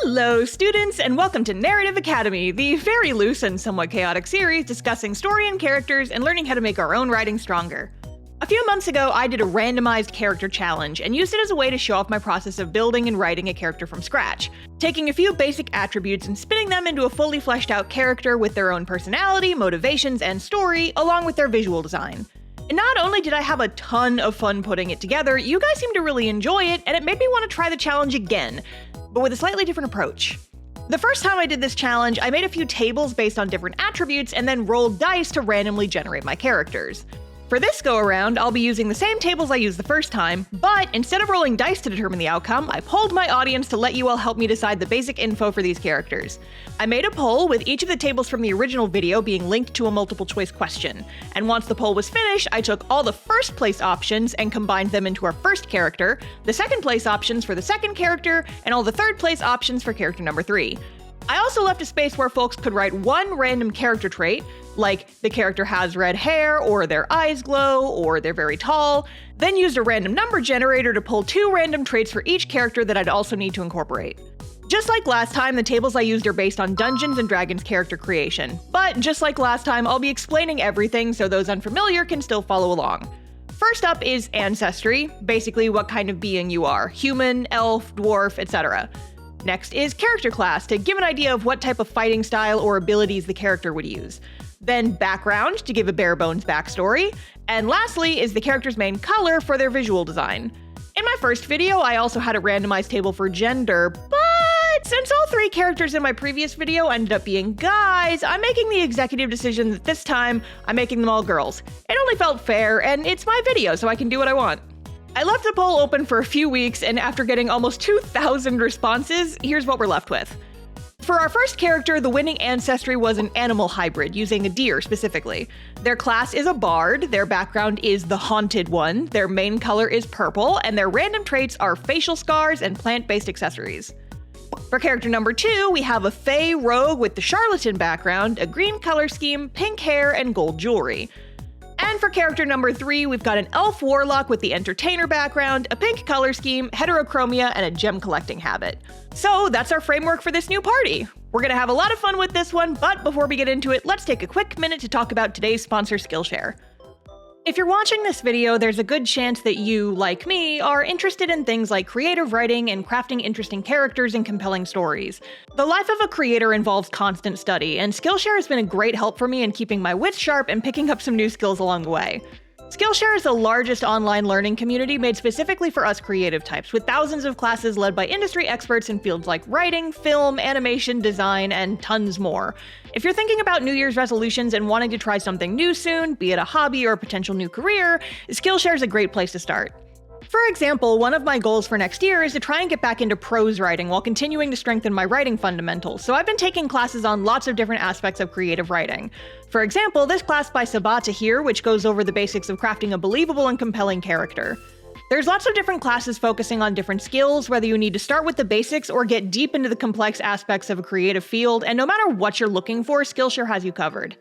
Hello, students, and welcome to Narrative Academy, the very loose and somewhat chaotic series discussing story and characters and learning how to make our own writing stronger. A few months ago, I did a randomized character challenge and used it as a way to show off my process of building and writing a character from scratch, taking a few basic attributes and spinning them into a fully fleshed out character with their own personality, motivations, and story, along with their visual design. And not only did I have a ton of fun putting it together, you guys seemed to really enjoy it, and it made me want to try the challenge again, but with a slightly different approach. The first time I did this challenge, I made a few tables based on different attributes and then rolled dice to randomly generate my characters. For this go-around, I'll be using the same tables I used the first time, but instead of rolling dice to determine the outcome, I polled my audience to let you all help me decide the basic info for these characters. I made a poll with each of the tables from the original video being linked to a multiple choice question, and once the poll was finished, I took all the first place options and combined them into our first character, the second place options for the second character, and all the third place options for character number 3. I also left a space where folks could write one random character trait, like the character has red hair, or their eyes glow, or they're very tall, then used a random number generator to pull 2 random traits for each character that I'd also need to incorporate. Just like last time, the tables I used are based on Dungeons & Dragons character creation, but just like last time, I'll be explaining everything so those unfamiliar can still follow along. First up is ancestry, basically what kind of being you are, human, elf, dwarf, etc. Next is character class, to give an idea of what type of fighting style or abilities the character would use. Then background, to give a bare bones backstory. And lastly is the character's main color for their visual design. In my first video, I also had a randomized table for gender, but since all 3 characters in my previous video ended up being guys, I'm making the executive decision that this time I'm making them all girls. It only felt fair, and it's my video, so I can do what I want. I left the poll open for a few weeks, and after getting almost 2,000 responses, here's what we're left with. For our first character, the winning ancestry was an animal hybrid, using a deer specifically. Their class is a bard, their background is the haunted one, their main color is purple, and their random traits are facial scars and plant-based accessories. For character number 2, we have a fae rogue with the charlatan background, a green color scheme, pink hair, and gold jewelry. And for character number 3, we've got an elf warlock with the entertainer background, a pink color scheme, heterochromia, and a gem collecting habit. So that's our framework for this new party. We're gonna have a lot of fun with this one, but before we get into it, let's take a quick minute to talk about today's sponsor, Skillshare. If you're watching this video, there's a good chance that you, like me, are interested in things like creative writing and crafting interesting characters and compelling stories. The life of a creator involves constant study, and Skillshare has been a great help for me in keeping my wits sharp and picking up some new skills along the way. Skillshare is the largest online learning community made specifically for us creative types, with thousands of classes led by industry experts in fields like writing, film, animation, design, and tons more. If you're thinking about New Year's resolutions and wanting to try something new soon, be it a hobby or a potential new career, Skillshare is a great place to start. For example, one of my goals for next year is to try and get back into prose writing while continuing to strengthen my writing fundamentals, so I've been taking classes on lots of different aspects of creative writing. For example, this class by Sabata here, which goes over the basics of crafting a believable and compelling character. There's lots of different classes focusing on different skills, whether you need to start with the basics or get deep into the complex aspects of a creative field, and no matter what you're looking for, Skillshare has you covered.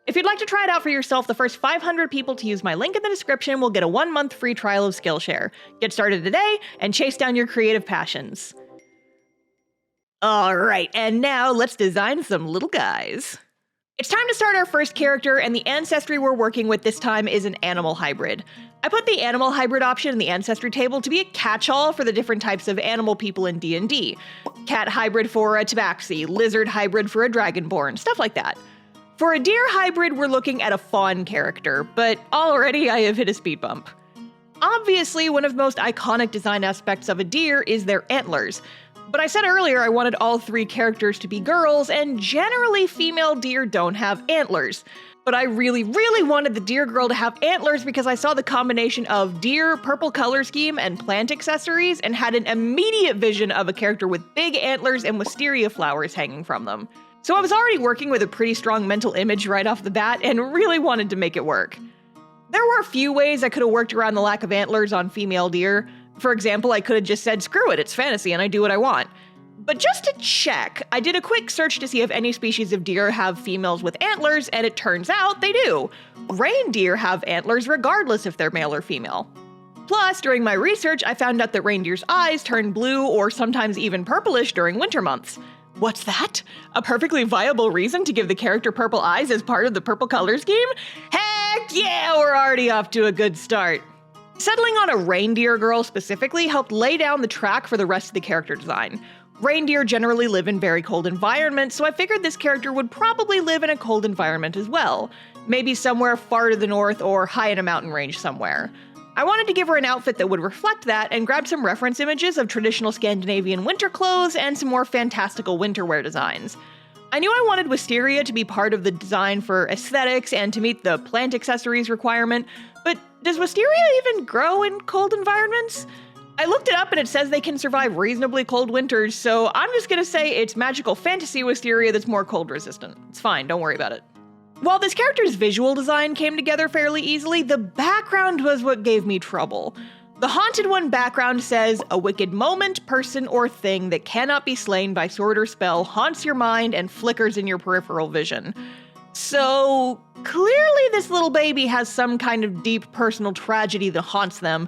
If you'd like to try it out for yourself, the first 500 people to use my link in the description will get a 1-month free trial of Skillshare. Get started today and chase down your creative passions. Alright, and now let's design some little guys. It's time to start our first character, and the ancestry we're working with this time is an animal hybrid. I put the animal hybrid option in the ancestry table to be a catch-all for the different types of animal people in D&D. Cat hybrid for a tabaxi, lizard hybrid for a dragonborn, stuff like that. For a deer hybrid, we're looking at a fawn character, but already I have hit a speed bump. Obviously, one of the most iconic design aspects of a deer is their antlers. But I said earlier I wanted all 3 characters to be girls, and generally female deer don't have antlers. But I really wanted the deer girl to have antlers because I saw the combination of deer, purple color scheme, and plant accessories, and had an immediate vision of a character with big antlers and wisteria flowers hanging from them. So I was already working with a pretty strong mental image right off the bat and really wanted to make it work. There were a few ways I could have worked around the lack of antlers on female deer. For example, I could have just said, screw it, it's fantasy and I do what I want. But just to check, I did a quick search to see if any species of deer have females with antlers, and it turns out they do. Reindeer have antlers regardless if they're male or female. Plus, during my research, I found out that reindeer's eyes turn blue or sometimes even purplish during winter months. What's that? A perfectly viable reason to give the character purple eyes as part of the purple color scheme? Heck yeah, we're already off to a good start. Settling on a reindeer girl specifically helped lay down the track for the rest of the character design. Reindeer generally live in very cold environments, so I figured this character would probably live in a cold environment as well. Maybe somewhere far to the north or high in a mountain range somewhere. I wanted to give her an outfit that would reflect that and grabbed some reference images of traditional Scandinavian winter clothes and some more fantastical winter wear designs. I knew I wanted wisteria to be part of the design for aesthetics and to meet the plant accessories requirement, but does wisteria even grow in cold environments? I looked it up and it says they can survive reasonably cold winters, so I'm just gonna say it's magical fantasy wisteria that's more cold resistant. It's fine, don't worry about it. While this character's visual design came together fairly easily, the background was what gave me trouble. The Haunted One background says, "A wicked moment, person, or thing that cannot be slain by sword or spell haunts your mind and flickers in your peripheral vision." So, clearly this little baby has some kind of deep personal tragedy that haunts them,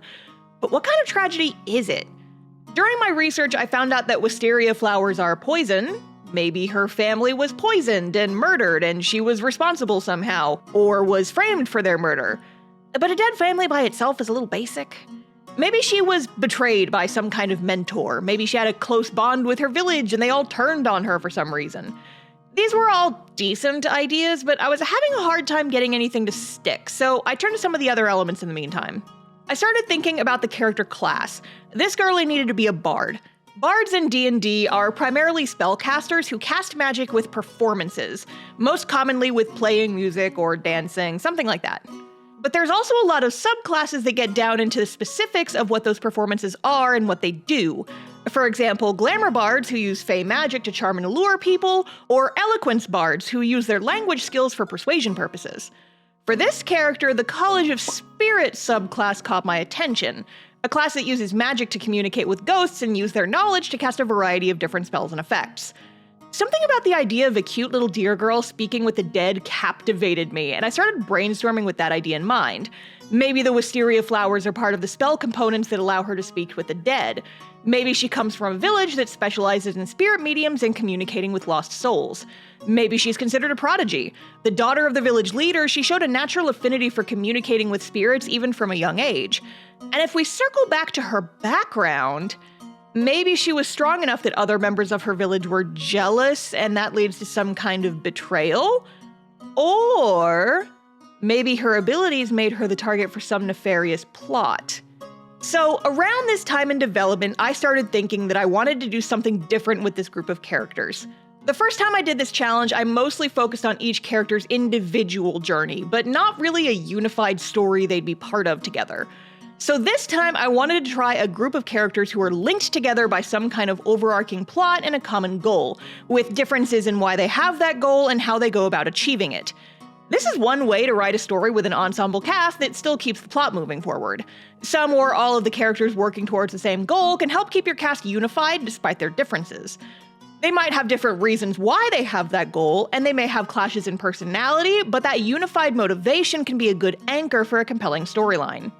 but what kind of tragedy is it? During my research, I found out that wisteria flowers are poison. Maybe her family was poisoned and murdered and she was responsible somehow, or was framed for their murder. But a dead family by itself is a little basic. Maybe she was betrayed by some kind of mentor. Maybe she had a close bond with her village and they all turned on her for some reason. These were all decent ideas, but I was having a hard time getting anything to stick, so I turned to some of the other elements in the meantime. I started thinking about the character class. This girlie needed to be a bard. Bards in D&D are primarily spellcasters who cast magic with performances, most commonly with playing music or dancing, something like that. But there's also a lot of subclasses that get down into the specifics of what those performances are and what they do. For example, glamour bards who use fey magic to charm and allure people, or eloquence bards who use their language skills for persuasion purposes. For this character, the College of Spirit subclass caught my attention, a class that uses magic to communicate with ghosts and use their knowledge to cast a variety of different spells and effects. Something about the idea of a cute little deer girl speaking with the dead captivated me, and I started brainstorming with that idea in mind. Maybe the wisteria flowers are part of the spell components that allow her to speak with the dead. Maybe she comes from a village that specializes in spirit mediums and communicating with lost souls. Maybe she's considered a prodigy. The daughter of the village leader, she showed a natural affinity for communicating with spirits even from a young age. And if we circle back to her background, maybe she was strong enough that other members of her village were jealous and that leads to some kind of betrayal? Or maybe her abilities made her the target for some nefarious plot. So around this time in development, I started thinking that I wanted to do something different with this group of characters. The first time I did this challenge, I mostly focused on each character's individual journey, but not really a unified story they'd be part of together. So this time, I wanted to try a group of characters who are linked together by some kind of overarching plot and a common goal, with differences in why they have that goal and how they go about achieving it. This is one way to write a story with an ensemble cast that still keeps the plot moving forward. Some or all of the characters working towards the same goal can help keep your cast unified despite their differences. They might have different reasons why they have that goal, and they may have clashes in personality, but that unified motivation can be a good anchor for a compelling storyline.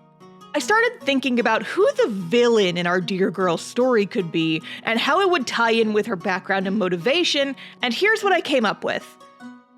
I started thinking about who the villain in our dear girl story could be, and how it would tie in with her background and motivation, and here's what I came up with.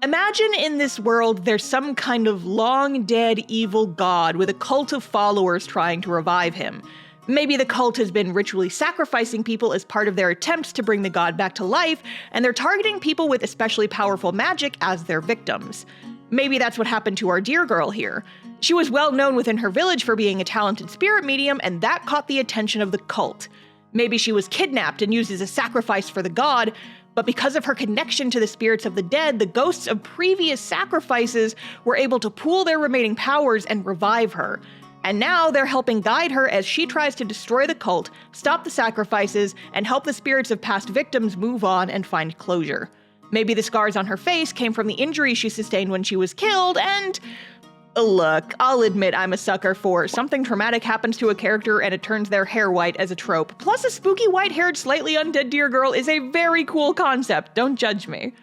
Imagine in this world there's some kind of long-dead evil god with a cult of followers trying to revive him. Maybe the cult has been ritually sacrificing people as part of their attempts to bring the god back to life, and they're targeting people with especially powerful magic as their victims. Maybe that's what happened to our dear girl here. She was well known within her village for being a talented spirit medium, and that caught the attention of the cult. Maybe she was kidnapped and used as a sacrifice for the god, but because of her connection to the spirits of the dead, the ghosts of previous sacrifices were able to pool their remaining powers and revive her. And now they're helping guide her as she tries to destroy the cult, stop the sacrifices, and help the spirits of past victims move on and find closure. Maybe the scars on her face came from the injuries she sustained when she was killed, and look, I'll admit I'm a sucker for something traumatic happens to a character and it turns their hair white as a trope. Plus a spooky white-haired, slightly undead deer girl is a very cool concept, don't judge me.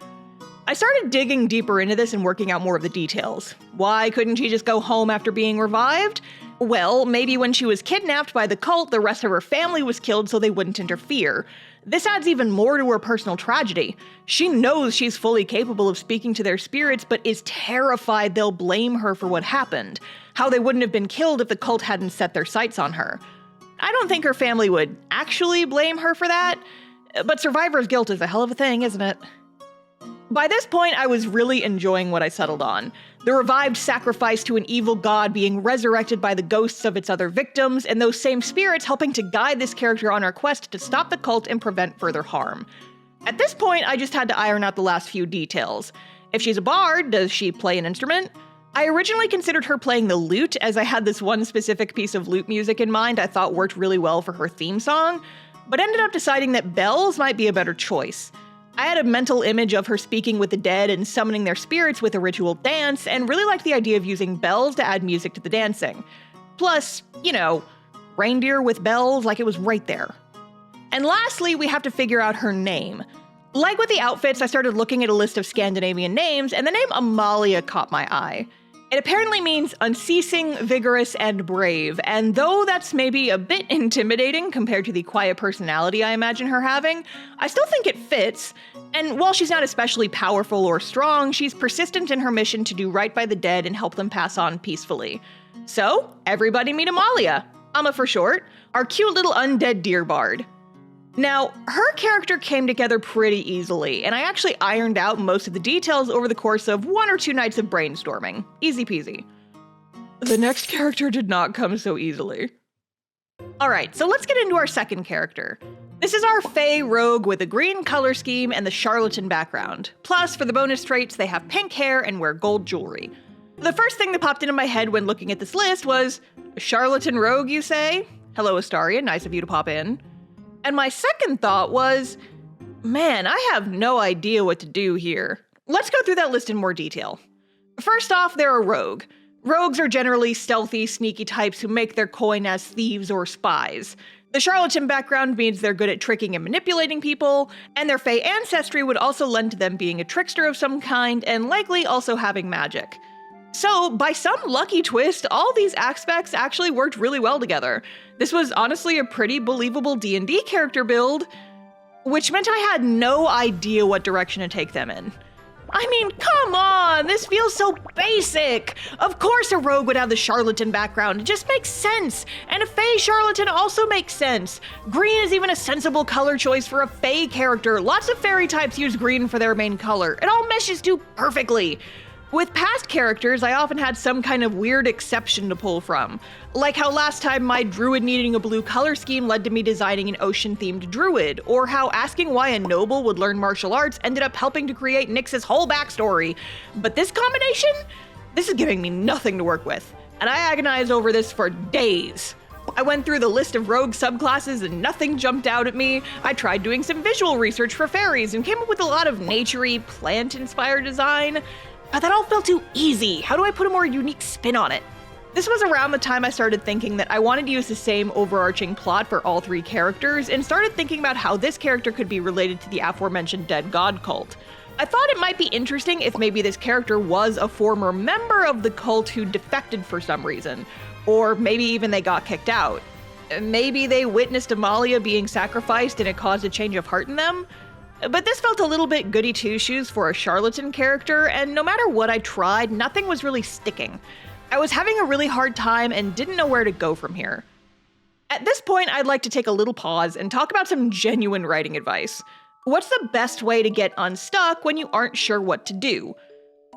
I started digging deeper into this and working out more of the details. Why couldn't she just go home after being revived? Well, maybe when she was kidnapped by the cult, the rest of her family was killed so they wouldn't interfere. This adds even more to her personal tragedy. She knows she's fully capable of speaking to their spirits, but is terrified they'll blame her for what happened, how they wouldn't have been killed if the cult hadn't set their sights on her. I don't think her family would actually blame her for that, but survivor's guilt is a hell of a thing, isn't it? By this point, I was really enjoying what I settled on. The revived sacrifice to an evil god being resurrected by the ghosts of its other victims, and those same spirits helping to guide this character on our quest to stop the cult and prevent further harm. At this point, I just had to iron out the last few details. If she's a bard, does she play an instrument? I originally considered her playing the lute, as I had this one specific piece of lute music in mind I thought worked really well for her theme song, but ended up deciding that bells might be a better choice. I had a mental image of her speaking with the dead and summoning their spirits with a ritual dance, and really liked the idea of using bells to add music to the dancing. Plus, reindeer with bells, like it was right there. And lastly, we have to figure out her name. Like with the outfits, I started looking at a list of Scandinavian names, and the name Amalia caught my eye. It apparently means unceasing, vigorous, and brave, and though that's maybe a bit intimidating compared to the quiet personality I imagine her having, I still think it fits. And while she's not especially powerful or strong, she's persistent in her mission to do right by the dead and help them pass on peacefully. So, everybody meet Amalia, Amma for short, our cute little undead deer bard. Now, her character came together pretty easily, and I actually ironed out most of the details over the course of 1 or 2 nights of brainstorming. Easy peasy. The next character did not come so easily. Alright, so let's get into our second character. This is our Fey rogue with a green color scheme and the charlatan background. Plus, for the bonus traits, they have pink hair and wear gold jewelry. The first thing that popped into my head when looking at this list was, charlatan rogue, you say? Hello, Astaria, nice of you to pop in. And my second thought was, man, I have no idea what to do here. Let's go through that list in more detail. First off, they're a rogue. Rogues are generally stealthy, sneaky types who make their coin as thieves or spies. The charlatan background means they're good at tricking and manipulating people, and their Fey ancestry would also lend to them being a trickster of some kind and likely also having magic. So, by some lucky twist, all these aspects actually worked really well together. This was honestly a pretty believable D&D character build, which meant I had no idea what direction to take them in. I mean, come on, this feels so basic! Of course a rogue would have the charlatan background, it just makes sense! And a Fey charlatan also makes sense! Green is even a sensible color choice for a Fey character, lots of fairy types use green for their main color, it all meshes too perfectly! With past characters, I often had some kind of weird exception to pull from. Like how last time my druid needing a blue color scheme led to me designing an ocean-themed druid, or how asking why a noble would learn martial arts ended up helping to create Nyx's whole backstory. But this combination? This is giving me nothing to work with, and I agonized over this for days. I went through the list of rogue subclasses and nothing jumped out at me. I tried doing some visual research for fairies and came up with a lot of nature-y, plant-inspired design. But that all felt too easy. How do I put a more unique spin on it? This was around the time I started thinking that I wanted to use the same overarching plot for all 3 characters and started thinking about how this character could be related to the aforementioned dead god cult. I thought it might be interesting if maybe this character was a former member of the cult who defected for some reason, or maybe even they got kicked out. Maybe they witnessed Amalia being sacrificed and it caused a change of heart in them? But this felt a little bit goody two-shoes for a charlatan character, and no matter what I tried, nothing was really sticking. I was having a really hard time and didn't know where to go from here. At this point, I'd like to take a little pause and talk about some genuine writing advice. What's the best way to get unstuck when you aren't sure what to do?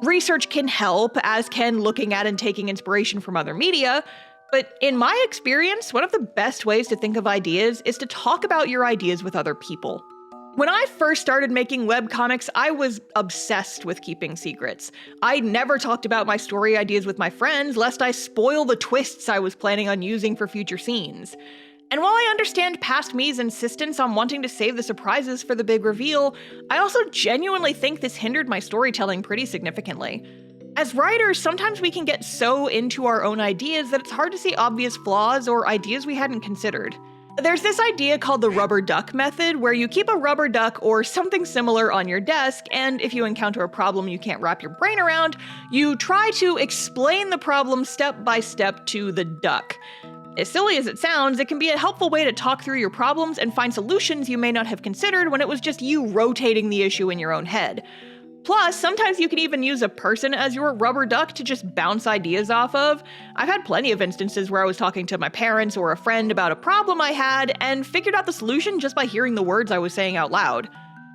Research can help, as can looking at and taking inspiration from other media, but in my experience, one of the best ways to think of ideas is to talk about your ideas with other people. When I first started making webcomics, I was obsessed with keeping secrets. I never talked about my story ideas with my friends, lest I spoil the twists I was planning on using for future scenes. And while I understand past me's insistence on wanting to save the surprises for the big reveal, I also genuinely think this hindered my storytelling pretty significantly. As writers, sometimes we can get so into our own ideas that it's hard to see obvious flaws or ideas we hadn't considered. There's this idea called the rubber duck method, where you keep a rubber duck or something similar on your desk, and if you encounter a problem you can't wrap your brain around, you try to explain the problem step by step to the duck. As silly as it sounds, it can be a helpful way to talk through your problems and find solutions you may not have considered when it was just you rotating the issue in your own head. Plus, sometimes you can even use a person as your rubber duck to just bounce ideas off of. I've had plenty of instances where I was talking to my parents or a friend about a problem I had and figured out the solution just by hearing the words I was saying out loud.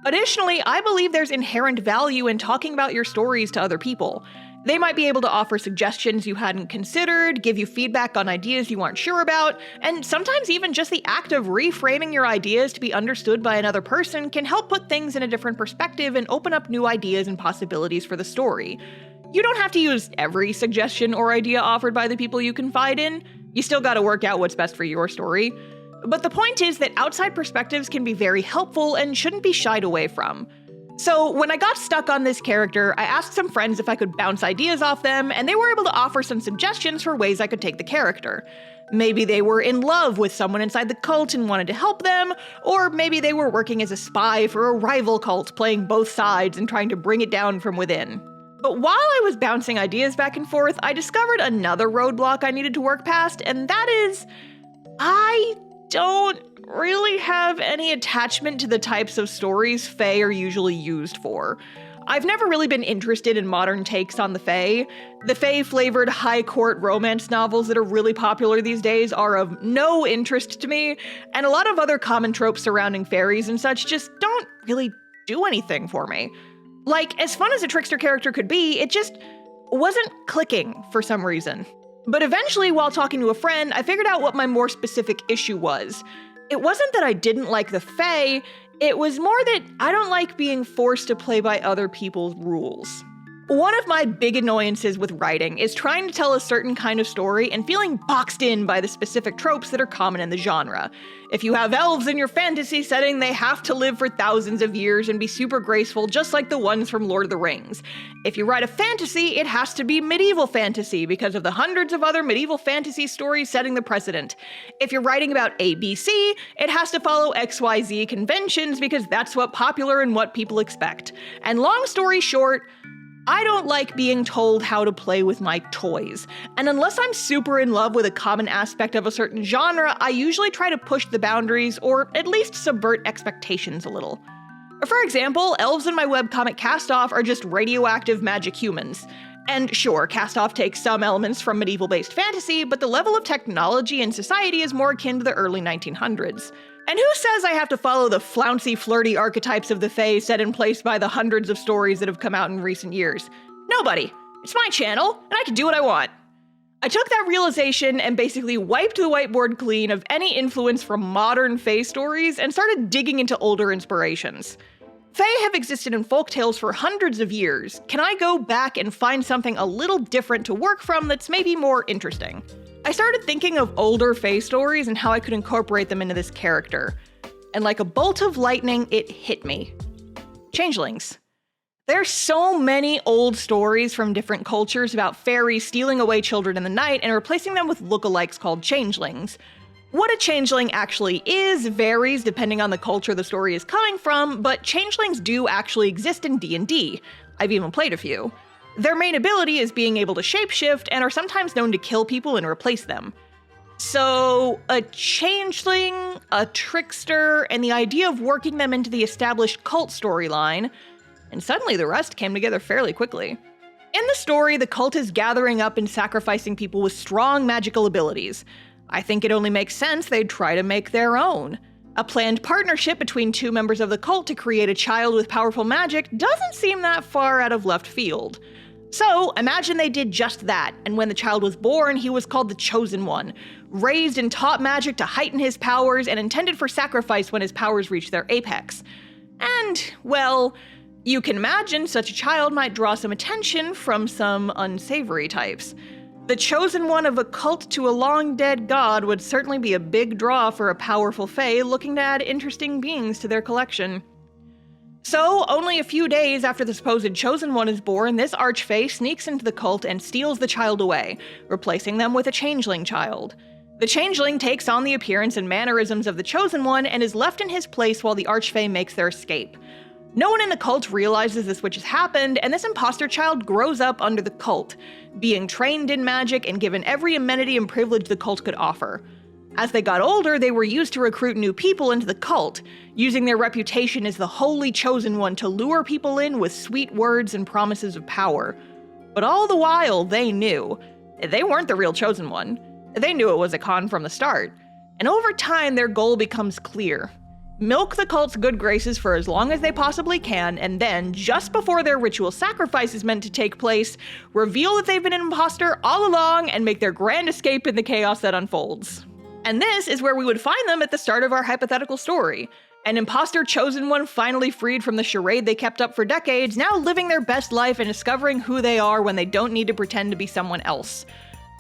Additionally, I believe there's inherent value in talking about your stories to other people. They might be able to offer suggestions you hadn't considered, give you feedback on ideas you aren't sure about, and sometimes even just the act of reframing your ideas to be understood by another person can help put things in a different perspective and open up new ideas and possibilities for the story. You don't have to use every suggestion or idea offered by the people you confide in. You still gotta work out what's best for your story. But the point is that outside perspectives can be very helpful and shouldn't be shied away from. So when I got stuck on this character, I asked some friends if I could bounce ideas off them, and they were able to offer some suggestions for ways I could take the character. Maybe they were in love with someone inside the cult and wanted to help them, or maybe they were working as a spy for a rival cult, playing both sides and trying to bring it down from within. But while I was bouncing ideas back and forth, I discovered another roadblock I needed to work past, and that is, I don't really have any attachment to the types of stories Fae are usually used for. I've never really been interested in modern takes on the Fae. The Fae-flavored high court romance novels that are really popular these days are of no interest to me, and a lot of other common tropes surrounding fairies and such just don't really do anything for me. Like, as fun as a trickster character could be, it just wasn't clicking for some reason. But eventually, while talking to a friend, I figured out what my more specific issue was. It wasn't that I didn't like the Fae, it was more that I don't like being forced to play by other people's rules. One of my big annoyances with writing is trying to tell a certain kind of story and feeling boxed in by the specific tropes that are common in the genre. If you have elves in your fantasy setting, they have to live for thousands of years and be super graceful, just like the ones from Lord of the Rings. If you write a fantasy, it has to be medieval fantasy because of the hundreds of other medieval fantasy stories setting the precedent. If you're writing about ABC, it has to follow XYZ conventions because that's what's popular and what people expect. And long story short, I don't like being told how to play with my toys, and unless I'm super in love with a common aspect of a certain genre, I usually try to push the boundaries or at least subvert expectations a little. For example, elves in my webcomic Cast-Off are just radioactive magic humans. And sure, Cast-Off takes some elements from medieval-based fantasy, but the level of technology in society is more akin to the early 1900s. And who says I have to follow the flouncy, flirty archetypes of the Fae set in place by the hundreds of stories that have come out in recent years? Nobody. It's my channel, and I can do what I want. I took that realization and basically wiped the whiteboard clean of any influence from modern Fae stories and started digging into older inspirations. Fae have existed in folktales for hundreds of years. Can I go back and find something a little different to work from that's maybe more interesting? I started thinking of older Fae stories and how I could incorporate them into this character. And like a bolt of lightning, it hit me. Changelings. There's so many old stories from different cultures about fairies stealing away children in the night and replacing them with lookalikes called changelings. What a changeling actually is varies depending on the culture the story is coming from, but changelings do actually exist in D&D. I've even played a few. Their main ability is being able to shapeshift and are sometimes known to kill people and replace them. So, a changeling, a trickster, and the idea of working them into the established cult storyline, and suddenly the rest came together fairly quickly. In the story, the cult is gathering up and sacrificing people with strong magical abilities. I think it only makes sense they'd try to make their own. A planned partnership between two members of the cult to create a child with powerful magic doesn't seem that far out of left field. So, imagine they did just that, and when the child was born, he was called the Chosen One, raised and taught magic to heighten his powers and intended for sacrifice when his powers reached their apex. And, well, you can imagine such a child might draw some attention from some unsavory types. The chosen one of a cult to a long-dead god would certainly be a big draw for a powerful fae looking to add interesting beings to their collection. So, only a few days after the supposed chosen one is born, this archfae sneaks into the cult and steals the child away, replacing them with a changeling child. The changeling takes on the appearance and mannerisms of the Chosen One and is left in his place while the Archfey makes their escape. No one in the cult realizes the switch has happened, and this imposter child grows up under the cult, being trained in magic and given every amenity and privilege the cult could offer. As they got older, they were used to recruit new people into the cult, using their reputation as the holy chosen one to lure people in with sweet words and promises of power. But all the while, they knew. They weren't the real chosen one. They knew it was a con from the start. And over time, their goal becomes clear. Milk the cult's good graces for as long as they possibly can, and then, just before their ritual sacrifice is meant to take place, reveal that they've been an imposter all along and make their grand escape in the chaos that unfolds. And this is where we would find them at the start of our hypothetical story. An imposter chosen one finally freed from the charade they kept up for decades, now living their best life and discovering who they are when they don't need to pretend to be someone else.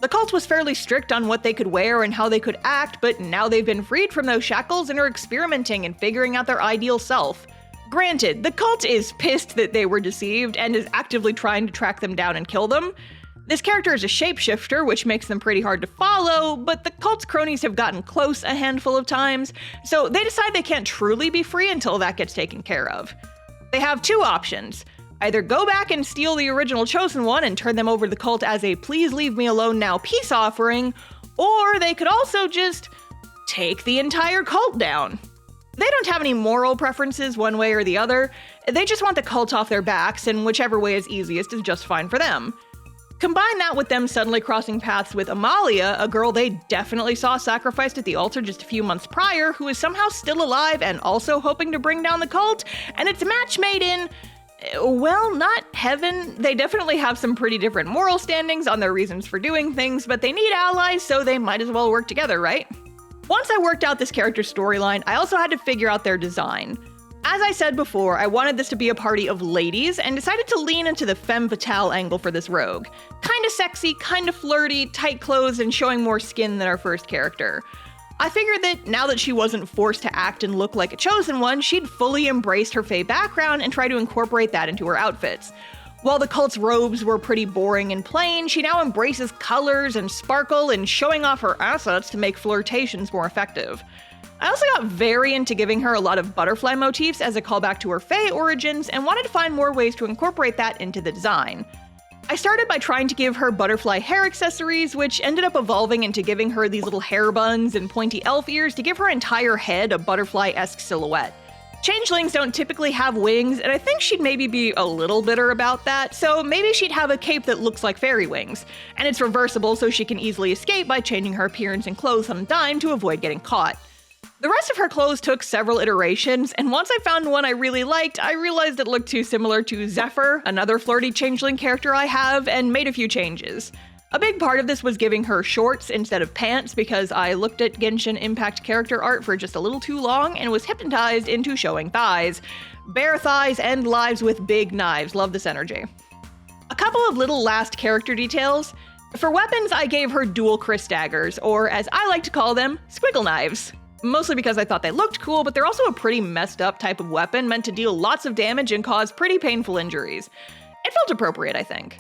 The cult was fairly strict on what they could wear and how they could act, but now they've been freed from those shackles and are experimenting and figuring out their ideal self. Granted, the cult is pissed that they were deceived and is actively trying to track them down and kill them. This character is a shapeshifter, which makes them pretty hard to follow, but the cult's cronies have gotten close a handful of times, so they decide they can't truly be free until that gets taken care of. They have two options. Either go back and steal the original Chosen One and turn them over to the cult as a please leave me alone now peace offering, or they could also just take the entire cult down. They don't have any moral preferences one way or the other. They just want the cult off their backs, and whichever way is easiest is just fine for them. Combine that with them suddenly crossing paths with Amalia, a girl they definitely saw sacrificed at the altar just a few months prior, who is somehow still alive and also hoping to bring down the cult, and it's a match made in, well, not heaven. They definitely have some pretty different moral standings on their reasons for doing things, but they need allies, so they might as well work together, right? Once I worked out this character's storyline, I also had to figure out their design. As I said before, I wanted this to be a party of ladies, and decided to lean into the femme fatale angle for this rogue. Kinda sexy, kinda flirty, tight clothes, and showing more skin than our first character. I figured that now that she wasn't forced to act and look like a chosen one, she'd fully embraced her Fae background and try to incorporate that into her outfits. While the cult's robes were pretty boring and plain, she now embraces colors and sparkle and showing off her assets to make flirtations more effective. I also got very into giving her a lot of butterfly motifs as a callback to her Fae origins and wanted to find more ways to incorporate that into the design. I started by trying to give her butterfly hair accessories, which ended up evolving into giving her these little hair buns and pointy elf ears to give her entire head a butterfly-esque silhouette. Changelings don't typically have wings, and I think she'd maybe be a little bitter about that, so maybe she'd have a cape that looks like fairy wings, and it's reversible so she can easily escape by changing her appearance and clothes on a dime to avoid getting caught. The rest of her clothes took several iterations, and once I found one I really liked, I realized it looked too similar to Zephyr, another flirty changeling character I have, and made a few changes. A big part of this was giving her shorts instead of pants because I looked at Genshin Impact character art for just a little too long and was hypnotized into showing thighs. Bare thighs end lives with big knives. Love this energy. A couple of little last character details. For weapons, I gave her dual Chris daggers, or as I like to call them, squiggle knives. Mostly because I thought they looked cool, but they're also a pretty messed up type of weapon meant to deal lots of damage and cause pretty painful injuries. It felt appropriate, I think.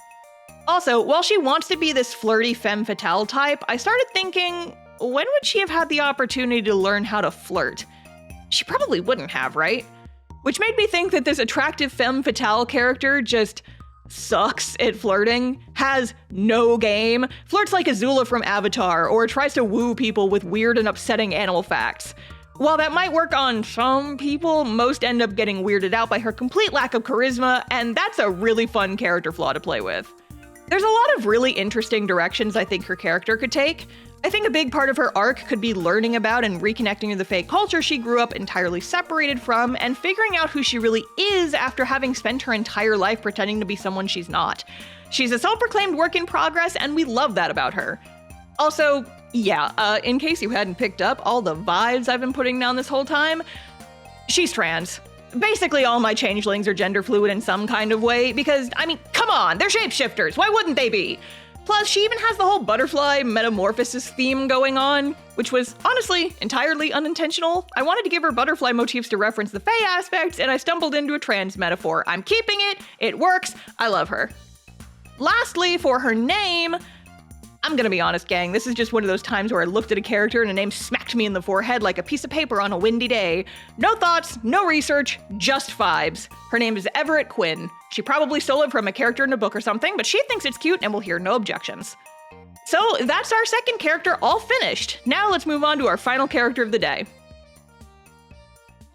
Also, while she wants to be this flirty femme fatale type, I started thinking, when would she have had the opportunity to learn how to flirt? She probably wouldn't have, right? Which made me think that this attractive femme fatale character just sucks at flirting, has no game, flirts like Azula from Avatar, or tries to woo people with weird and upsetting animal facts. While that might work on some people, most end up getting weirded out by her complete lack of charisma, and that's a really fun character flaw to play with. There's a lot of really interesting directions I think her character could take. I think a big part of her arc could be learning about and reconnecting to the Fae culture she grew up entirely separated from, and figuring out who she really is after having spent her entire life pretending to be someone she's not. She's a self-proclaimed work in progress, and we love that about her. Also, yeah, in case you hadn't picked up all the vibes I've been putting down this whole time, she's trans. Basically all my changelings are gender fluid in some kind of way, because, I mean, come on, they're shapeshifters, why wouldn't they be? Plus, she even has the whole butterfly metamorphosis theme going on, which was honestly entirely unintentional. I wanted to give her butterfly motifs to reference the Fae aspects, and I stumbled into a trans metaphor. I'm keeping it, it works, I love her. Lastly, for her name, I'm gonna be honest, gang, this is just one of those times where I looked at a character and a name smacked me in the forehead like a piece of paper on a windy day. No thoughts, no research, just vibes. Her name is Everett Quinn. She probably stole it from a character in a book or something, but she thinks it's cute and will hear no objections. So that's our second character all finished. Now let's move on to our final character of the day.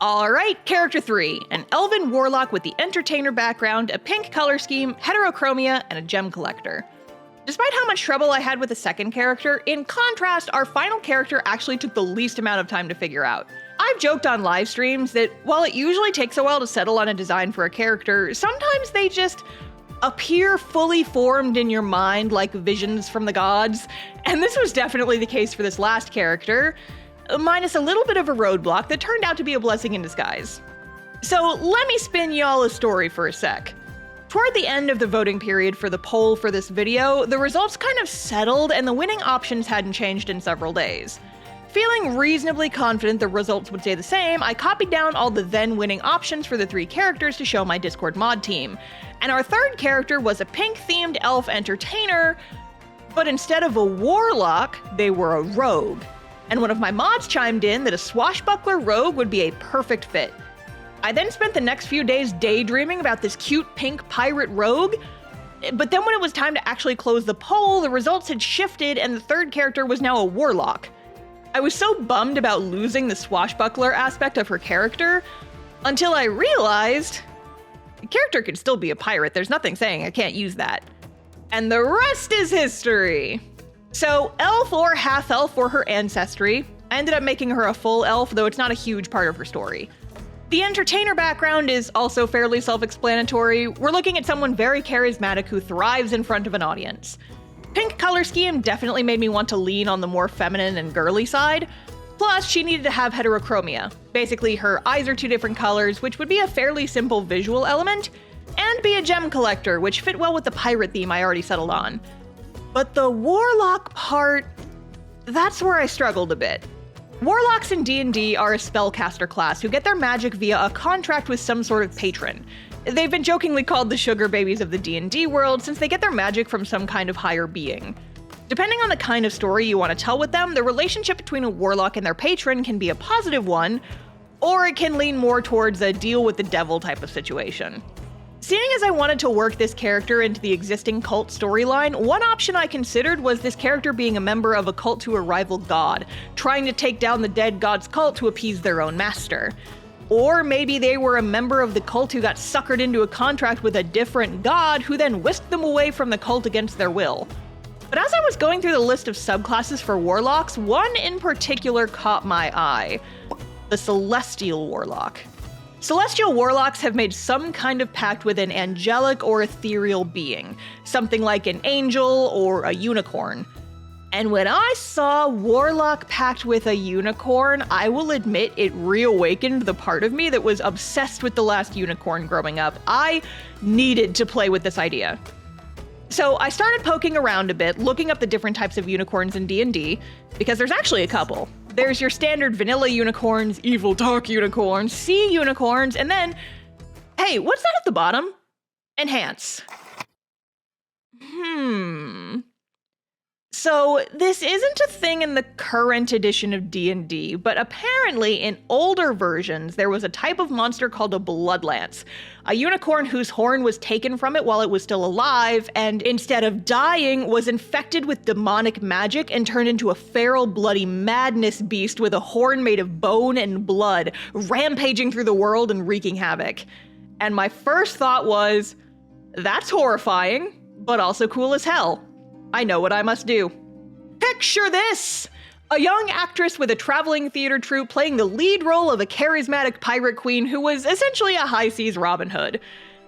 Alright, character 3, an elven warlock with the entertainer background, a pink color scheme, heterochromia, and a gem collector. Despite how much trouble I had with the second character, in contrast, our final character actually took the least amount of time to figure out. I've joked on live streams that while it usually takes a while to settle on a design for a character, sometimes they just appear fully formed in your mind like visions from the gods, and this was definitely the case for this last character, minus a little bit of a roadblock that turned out to be a blessing in disguise. So let me spin y'all a story for a sec. Toward the end of the voting period for the poll for this video, the results kind of settled and the winning options hadn't changed in several days. Feeling reasonably confident the results would stay the same, I copied down all the then winning options for the 3 characters to show my Discord mod team. And our third character was a pink-themed elf entertainer, but instead of a warlock, they were a rogue. And one of my mods chimed in that a swashbuckler rogue would be a perfect fit. I then spent the next few days daydreaming about this cute pink pirate rogue, but then when it was time to actually close the poll, the results had shifted and the third character was now a warlock. I was so bummed about losing the swashbuckler aspect of her character, until I realized the character could still be a pirate. There's nothing saying I can't use that. And the rest is history. So, elf or half-elf were her ancestry. I ended up making her a full elf, though it's not a huge part of her story. The entertainer background is also fairly self-explanatory. We're looking at someone very charismatic who thrives in front of an audience. Pink color scheme definitely made me want to lean on the more feminine and girly side. Plus, she needed to have heterochromia. Basically, her eyes are 2 different colors, which would be a fairly simple visual element, and be a gem collector, which fit well with the pirate theme I already settled on. But the warlock part, that's where I struggled a bit. Warlocks in D&D are a spellcaster class who get their magic via a contract with some sort of patron. They've been jokingly called the sugar babies of the D&D world since they get their magic from some kind of higher being. Depending on the kind of story you want to tell with them, the relationship between a warlock and their patron can be a positive one, or it can lean more towards a deal with the devil type of situation. Seeing as I wanted to work this character into the existing cult storyline, one option I considered was this character being a member of a cult to a rival god, trying to take down the dead god's cult to appease their own master. Or maybe they were a member of the cult who got suckered into a contract with a different god who then whisked them away from the cult against their will. But as I was going through the list of subclasses for warlocks, one in particular caught my eye: the Celestial Warlock. Celestial warlocks have made some kind of pact with an angelic or ethereal being, something like an angel or a unicorn. And when I saw warlock pact with a unicorn, I will admit it reawakened the part of me that was obsessed with the last unicorn growing up. I needed to play with this idea. So I started poking around a bit, looking up the different types of unicorns in D&D, because there's actually a couple. There's your standard vanilla unicorns, evil dark unicorns, sea unicorns, and then, hey, what's that at the bottom? Enhance. So this isn't a thing in the current edition of D&D, but apparently in older versions there was a type of monster called a bloodlance, a unicorn whose horn was taken from it while it was still alive, and instead of dying, was infected with demonic magic and turned into a feral, bloody madness beast with a horn made of bone and blood, rampaging through the world and wreaking havoc. And my first thought was, that's horrifying, but also cool as hell. I know what I must do. Picture this! A young actress with a traveling theater troupe playing the lead role of a charismatic pirate queen who was essentially a high seas Robin Hood.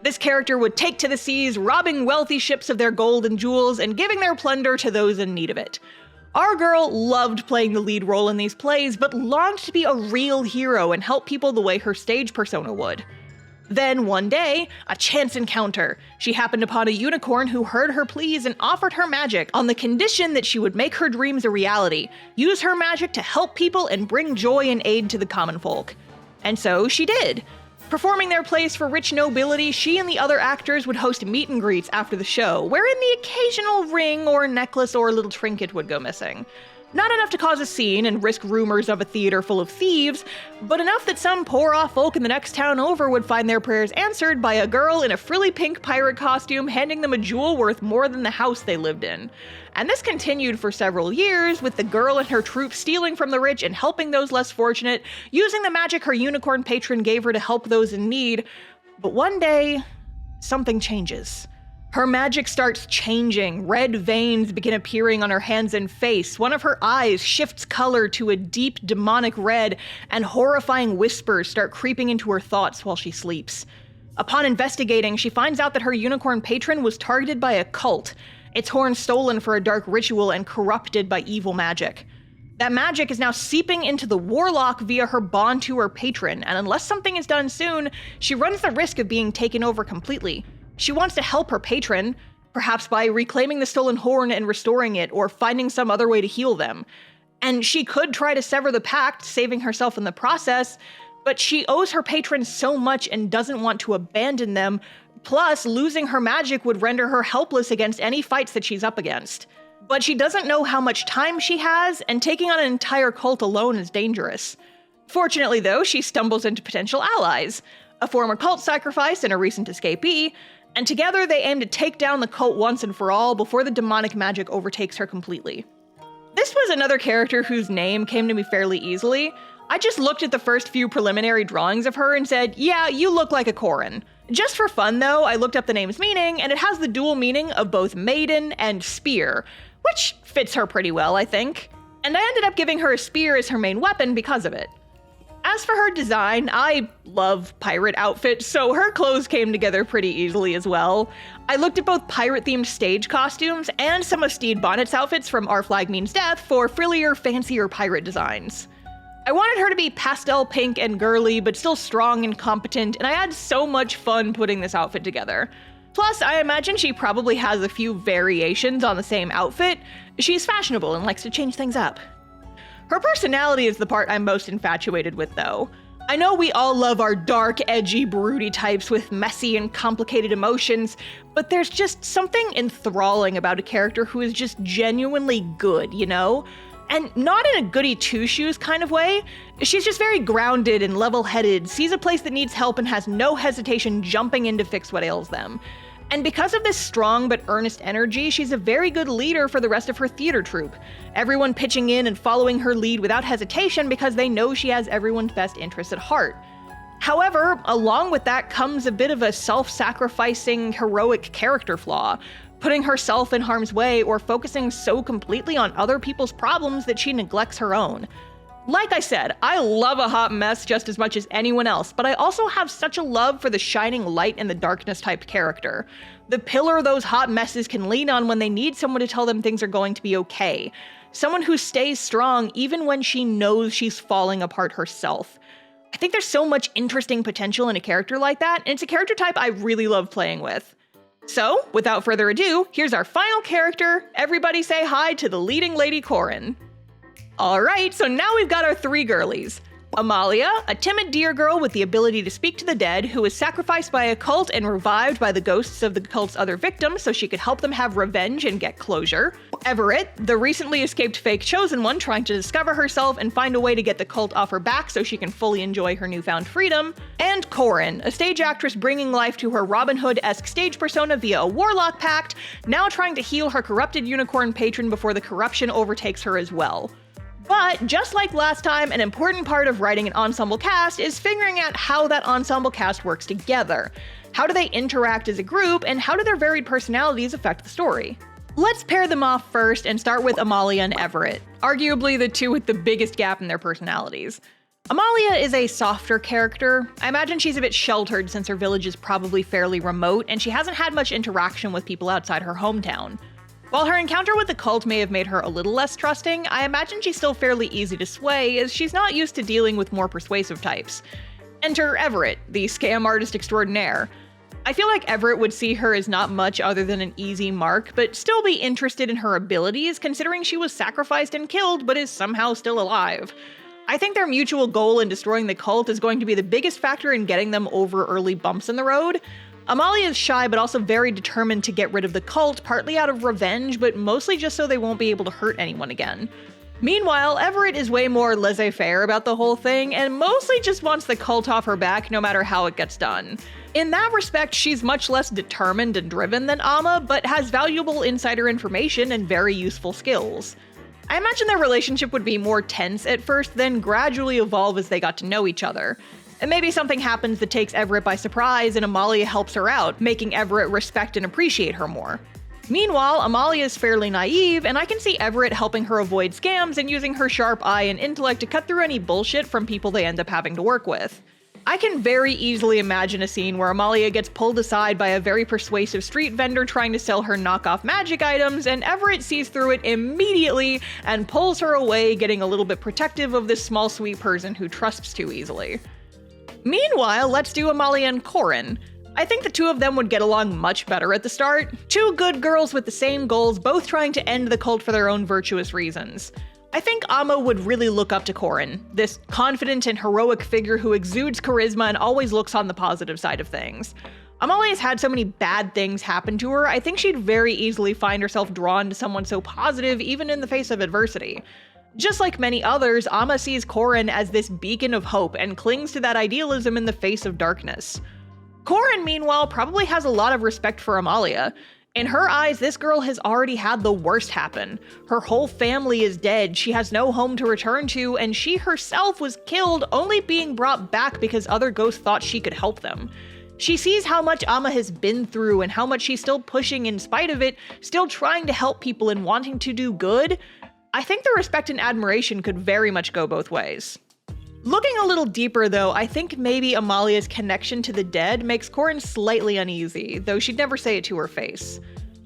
This character would take to the seas, robbing wealthy ships of their gold and jewels and giving their plunder to those in need of it. Our girl loved playing the lead role in these plays, but longed to be a real hero and help people the way her stage persona would. Then, one day, a chance encounter. She happened upon a unicorn who heard her pleas and offered her magic on the condition that she would make her dreams a reality, use her magic to help people and bring joy and aid to the common folk. And so she did. Performing their place for rich nobility, she and the other actors would host meet and greets after the show, wherein the occasional ring or necklace or little trinket would go missing. Not enough to cause a scene and risk rumors of a theater full of thieves, but enough that some poor-off folk in the next town over would find their prayers answered by a girl in a frilly pink pirate costume handing them a jewel worth more than the house they lived in. And this continued for several years, with the girl and her troupe stealing from the rich and helping those less fortunate, using the magic her unicorn patron gave her to help those in need. But one day, something changes. Her magic starts changing. Red veins begin appearing on her hands and face. One of her eyes shifts color to a deep demonic red, and horrifying whispers start creeping into her thoughts while she sleeps. Upon investigating, she finds out that her unicorn patron was targeted by a cult, its horn stolen for a dark ritual and corrupted by evil magic. That magic is now seeping into the warlock via her bond to her patron, and unless something is done soon, she runs the risk of being taken over completely. She wants to help her patron, perhaps by reclaiming the stolen horn and restoring it, or finding some other way to heal them. And she could try to sever the pact, saving herself in the process, but she owes her patron so much and doesn't want to abandon them, plus losing her magic would render her helpless against any fights that she's up against. But she doesn't know how much time she has, and taking on an entire cult alone is dangerous. Fortunately though, she stumbles into potential allies, a former cult sacrifice and a recent escapee, and together they aim to take down the cult once and for all before the demonic magic overtakes her completely. This was another character whose name came to me fairly easily. I just looked at the first few preliminary drawings of her and said, yeah, you look like a Corrine. Just for fun though, I looked up the name's meaning, and it has the dual meaning of both maiden and spear, which fits her pretty well, I think. And I ended up giving her a spear as her main weapon because of it. As for her design, I love pirate outfits, so her clothes came together pretty easily as well. I looked at both pirate-themed stage costumes and some of Steed Bonnet's outfits from Our Flag Means Death for frillier, fancier pirate designs. I wanted her to be pastel pink and girly, but still strong and competent, and I had so much fun putting this outfit together. Plus, I imagine she probably has a few variations on the same outfit. She's fashionable and likes to change things up. Her personality is the part I'm most infatuated with, though. I know we all love our dark, edgy, broody types with messy and complicated emotions, but there's just something enthralling about a character who is just genuinely good, you know? And not in a goody two-shoes kind of way. She's just very grounded and level-headed, sees a place that needs help and has no hesitation jumping in to fix what ails them. And because of this strong but earnest energy, she's a very good leader for the rest of her theater troupe. Everyone pitching in and following her lead without hesitation because they know she has everyone's best interests at heart. However, along with that comes a bit of a self-sacrificing, heroic character flaw, putting herself in harm's way or focusing so completely on other people's problems that she neglects her own. Like I said, I love a hot mess just as much as anyone else, but I also have such a love for the shining light in the darkness type character. The pillar those hot messes can lean on when they need someone to tell them things are going to be okay. Someone who stays strong even when she knows she's falling apart herself. I think there's so much interesting potential in a character like that, and it's a character type I really love playing with. So, without further ado, here's our final character. Everybody say hi to the leading lady Corrine. Alright, so now we've got our three girlies. Amalia, a timid deer girl with the ability to speak to the dead, who was sacrificed by a cult and revived by the ghosts of the cult's other victims so she could help them have revenge and get closure. Everett, the recently escaped fake chosen one trying to discover herself and find a way to get the cult off her back so she can fully enjoy her newfound freedom. And Corrine, a stage actress bringing life to her Robin Hood-esque stage persona via a warlock pact, now trying to heal her corrupted unicorn patron before the corruption overtakes her as well. But just like last time, an important part of writing an ensemble cast is figuring out how that ensemble cast works together. How do they interact as a group, and how do their varied personalities affect the story? Let's pair them off first and start with Amalia and Everett, arguably the two with the biggest gap in their personalities. Amalia is a softer character. I imagine she's a bit sheltered since her village is probably fairly remote, and she hasn't had much interaction with people outside her hometown. While her encounter with the cult may have made her a little less trusting, I imagine she's still fairly easy to sway, as she's not used to dealing with more persuasive types. Enter Everett, the scam artist extraordinaire. I feel like Everett would see her as not much other than an easy mark, but still be interested in her abilities, considering she was sacrificed and killed, but is somehow still alive. I think their mutual goal in destroying the cult is going to be the biggest factor in getting them over early bumps in the road. Amalia is shy but also very determined to get rid of the cult, partly out of revenge, but mostly just so they won't be able to hurt anyone again. Meanwhile, Everett is way more laissez-faire about the whole thing, and mostly just wants the cult off her back no matter how it gets done. In that respect, she's much less determined and driven than Amma, but has valuable insider information and very useful skills. I imagine their relationship would be more tense at first, then gradually evolve as they got to know each other. And maybe something happens that takes Everett by surprise and Amalia helps her out, making Everett respect and appreciate her more. Meanwhile, Amalia is fairly naive, and I can see Everett helping her avoid scams and using her sharp eye and intellect to cut through any bullshit from people they end up having to work with. I can very easily imagine a scene where Amalia gets pulled aside by a very persuasive street vendor trying to sell her knockoff magic items, and Everett sees through it immediately and pulls her away, getting a little bit protective of this small sweet person who trusts too easily. Meanwhile, let's do Amalia and Corrine. I think the two of them would get along much better at the start. Two good girls with the same goals, both trying to end the cult for their own virtuous reasons. I think Amma would really look up to Corrine, this confident and heroic figure who exudes charisma and always looks on the positive side of things. Amalia's had so many bad things happen to her, I think she'd very easily find herself drawn to someone so positive even in the face of adversity. Just like many others, Amma sees Corrine as this beacon of hope and clings to that idealism in the face of darkness. Corrine, meanwhile, probably has a lot of respect for Amalia. In her eyes, this girl has already had the worst happen. Her whole family is dead, she has no home to return to, and she herself was killed, only being brought back because other ghosts thought she could help them. She sees how much Amma has been through and how much she's still pushing in spite of it, still trying to help people and wanting to do good. I think the respect and admiration could very much go both ways. Looking a little deeper though, I think maybe Amalia's connection to the dead makes Corrine slightly uneasy, though she'd never say it to her face.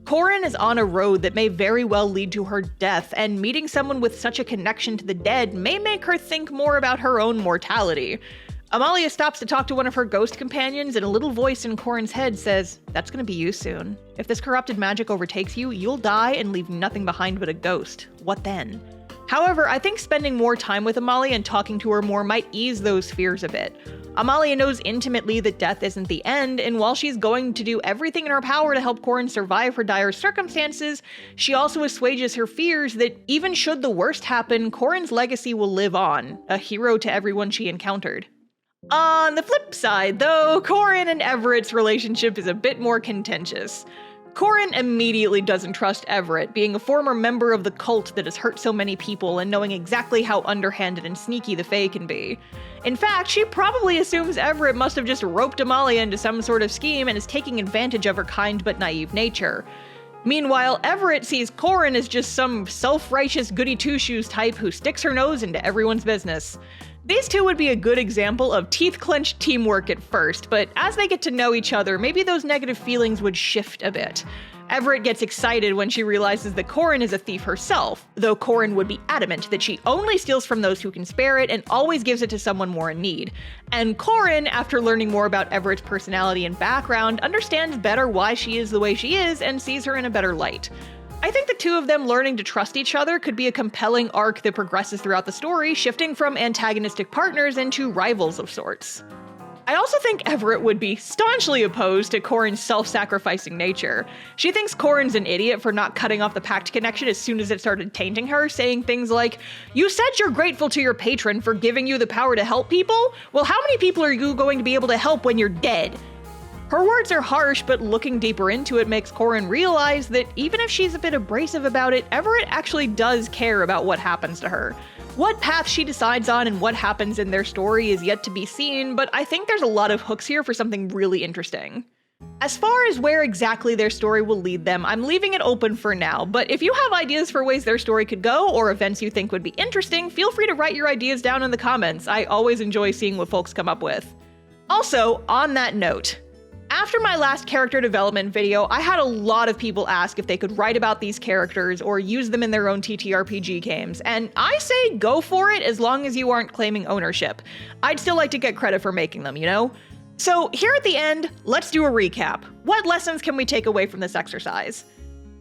Corrine is on a road that may very well lead to her death, and meeting someone with such a connection to the dead may make her think more about her own mortality. Amalia stops to talk to one of her ghost companions, and a little voice in Corrine's head says, "That's gonna be you soon. If this corrupted magic overtakes you, you'll die and leave nothing behind but a ghost. What then?" However, I think spending more time with Amalia and talking to her more might ease those fears a bit. Amalia knows intimately that death isn't the end, and while she's going to do everything in her power to help Corrine survive her dire circumstances, she also assuages her fears that even should the worst happen, Corrine's legacy will live on, a hero to everyone she encountered. On the flip side, though, Corrine and Everett's relationship is a bit more contentious. Corrine immediately doesn't trust Everett, being a former member of the cult that has hurt so many people and knowing exactly how underhanded and sneaky the Fae can be. In fact, she probably assumes Everett must have just roped Amalia into some sort of scheme and is taking advantage of her kind but naive nature. Meanwhile, Everett sees Corrine as just some self-righteous goody-two-shoes type who sticks her nose into everyone's business. These two would be a good example of teeth-clenched teamwork at first, but as they get to know each other, maybe those negative feelings would shift a bit. Everett gets excited when she realizes that Corrine is a thief herself, though Corrine would be adamant that she only steals from those who can spare it and always gives it to someone more in need. And Corrine, after learning more about Everett's personality and background, understands better why she is the way she is and sees her in a better light. I think the two of them learning to trust each other could be a compelling arc that progresses throughout the story, shifting from antagonistic partners into rivals of sorts. I also think Everett would be staunchly opposed to Corrine's self-sacrificing nature. She thinks Corrine's an idiot for not cutting off the pact connection as soon as it started tainting her, saying things like, "You said you're grateful to your patron for giving you the power to help people? Well, how many people are you going to be able to help when you're dead?" Her words are harsh, but looking deeper into it makes Corrine realize that even if she's a bit abrasive about it, Everett actually does care about what happens to her. What path she decides on and what happens in their story is yet to be seen, but I think there's a lot of hooks here for something really interesting. As far as where exactly their story will lead them, I'm leaving it open for now, but if you have ideas for ways their story could go or events you think would be interesting, feel free to write your ideas down in the comments. I always enjoy seeing what folks come up with. Also, on that note, after my last character development video, I had a lot of people ask if they could write about these characters or use them in their own TTRPG games, and I say go for it as long as you aren't claiming ownership. I'd still like to get credit for making them, you know? So here at the end, let's do a recap. What lessons can we take away from this exercise?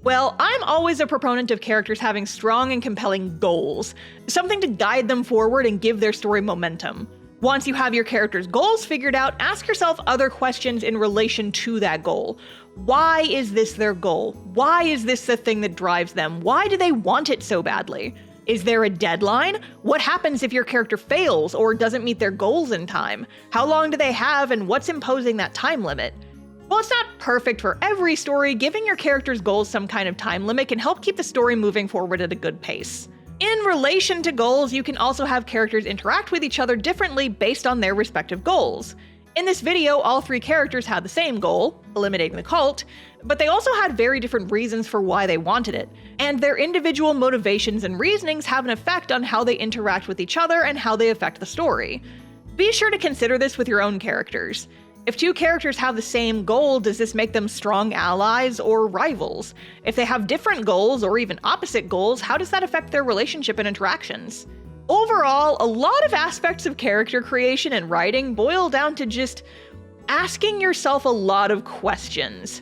Well, I'm always a proponent of characters having strong and compelling goals, something to guide them forward and give their story momentum. Once you have your character's goals figured out, ask yourself other questions in relation to that goal. Why is this their goal? Why is this the thing that drives them? Why do they want it so badly? Is there a deadline? What happens if your character fails or doesn't meet their goals in time? How long do they have and what's imposing that time limit? While it's not perfect for every story, giving your character's goals some kind of time limit can help keep the story moving forward at a good pace. In relation to goals, you can also have characters interact with each other differently based on their respective goals. In this video, all 3 characters had the same goal, eliminating the cult, but they also had very different reasons for why they wanted it, and their individual motivations and reasonings have an effect on how they interact with each other and how they affect the story. Be sure to consider this with your own characters. If 2 characters have the same goal, does this make them strong allies or rivals? If they have different goals or even opposite goals, how does that affect their relationship and interactions? Overall, a lot of aspects of character creation and writing boil down to just asking yourself a lot of questions.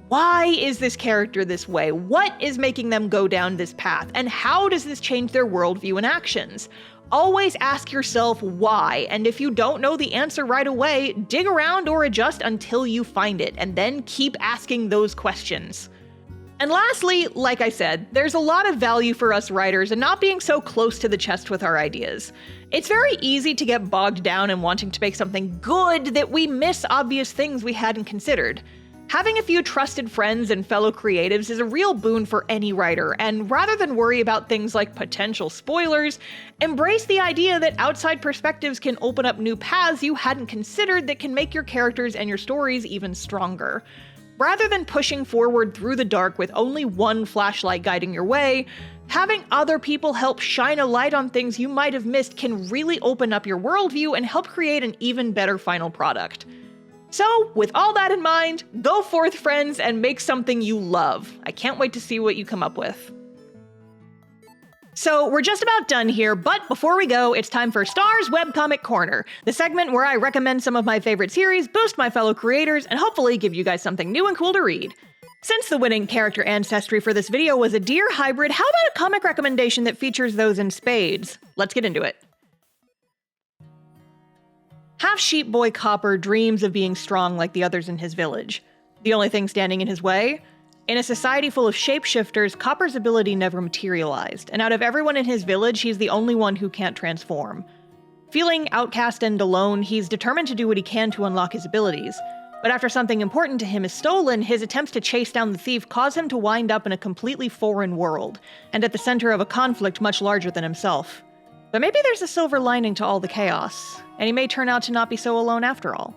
Why is this character this way? What is making them go down this path? And how does this change their worldview and actions? Always ask yourself why, and if you don't know the answer right away, dig around or adjust until you find it, and then keep asking those questions. And lastly, like I said, there's a lot of value for us writers in not being so close to the chest with our ideas. It's very easy to get bogged down in wanting to make something good that we miss obvious things we hadn't considered. Having a few trusted friends and fellow creatives is a real boon for any writer, and rather than worry about things like potential spoilers, embrace the idea that outside perspectives can open up new paths you hadn't considered that can make your characters and your stories even stronger. Rather than pushing forward through the dark with only one flashlight guiding your way, having other people help shine a light on things you might have missed can really open up your worldview and help create an even better final product. So, with all that in mind, go forth, friends, and make something you love. I can't wait to see what you come up with. So, we're just about done here, but before we go, it's time for Star's Webcomic Corner, the segment where I recommend some of my favorite series, boost my fellow creators, and hopefully give you guys something new and cool to read. Since the winning character ancestry for this video was a deer hybrid, how about a comic recommendation that features those in spades? Let's get into it. Half Sheep Boy Copper dreams of being strong like the others in his village. The only thing standing in his way? In a society full of shapeshifters, Copper's ability never materialized, and out of everyone in his village, he's the only one who can't transform. Feeling outcast and alone, he's determined to do what he can to unlock his abilities. But after something important to him is stolen, his attempts to chase down the thief cause him to wind up in a completely foreign world, and at the center of a conflict much larger than himself. But maybe there's a silver lining to all the chaos, and he may turn out to not be so alone after all.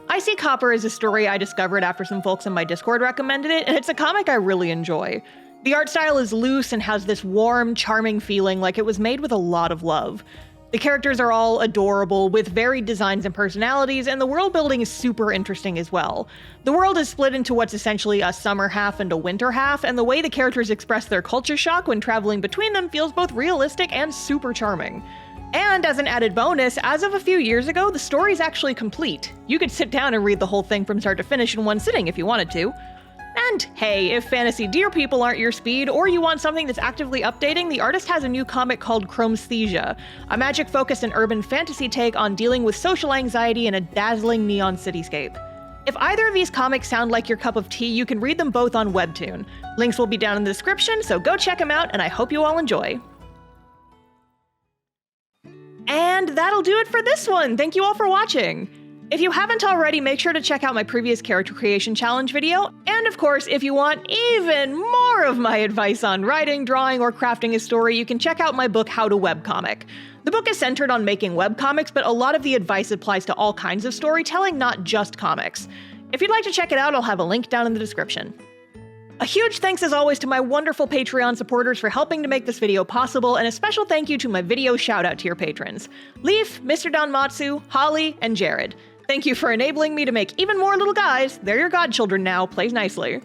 I See Copper is a story I discovered after some folks in my Discord recommended it, and it's a comic I really enjoy. The art style is loose and has this warm, charming feeling like it was made with a lot of love. The characters are all adorable, with varied designs and personalities, and the world building is super interesting as well. The world is split into what's essentially a summer half and a winter half, and the way the characters express their culture shock when traveling between them feels both realistic and super charming. And as an added bonus, as of a few years ago, the story's actually complete. You could sit down and read the whole thing from start to finish in one sitting if you wanted to. And hey, if fantasy deer people aren't your speed, or you want something that's actively updating, the artist has a new comic called Chromesthesia, a magic-focused and urban fantasy take on dealing with social anxiety in a dazzling neon cityscape. If either of these comics sound like your cup of tea, you can read them both on Webtoon. Links will be down in the description, so go check them out, and I hope you all enjoy. And that'll do it for this one! Thank you all for watching! If you haven't already, make sure to check out my previous character creation challenge video, and of course, if you want even more of my advice on writing, drawing, or crafting a story, you can check out my book, How to Webcomic. The book is centered on making webcomics, but a lot of the advice applies to all kinds of storytelling, not just comics. If you'd like to check it out, I'll have a link down in the description. A huge thanks as always to my wonderful Patreon supporters for helping to make this video possible, and a special thank you to my video shout-out tier patrons, Leaf, Mr. Donmatsu, Holly, and Jared. Thank you for enabling me to make even more little guys. They're your godchildren now, plays nicely.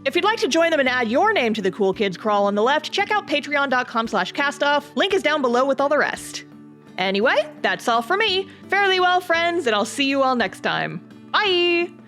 If you'd like to join them and add your name to the Cool Kids Crawl on the left, check out patreon.com/castoff. Link is down below with all the rest. Anyway, that's all for me. Farewell, friends, and I'll see you all next time. Bye!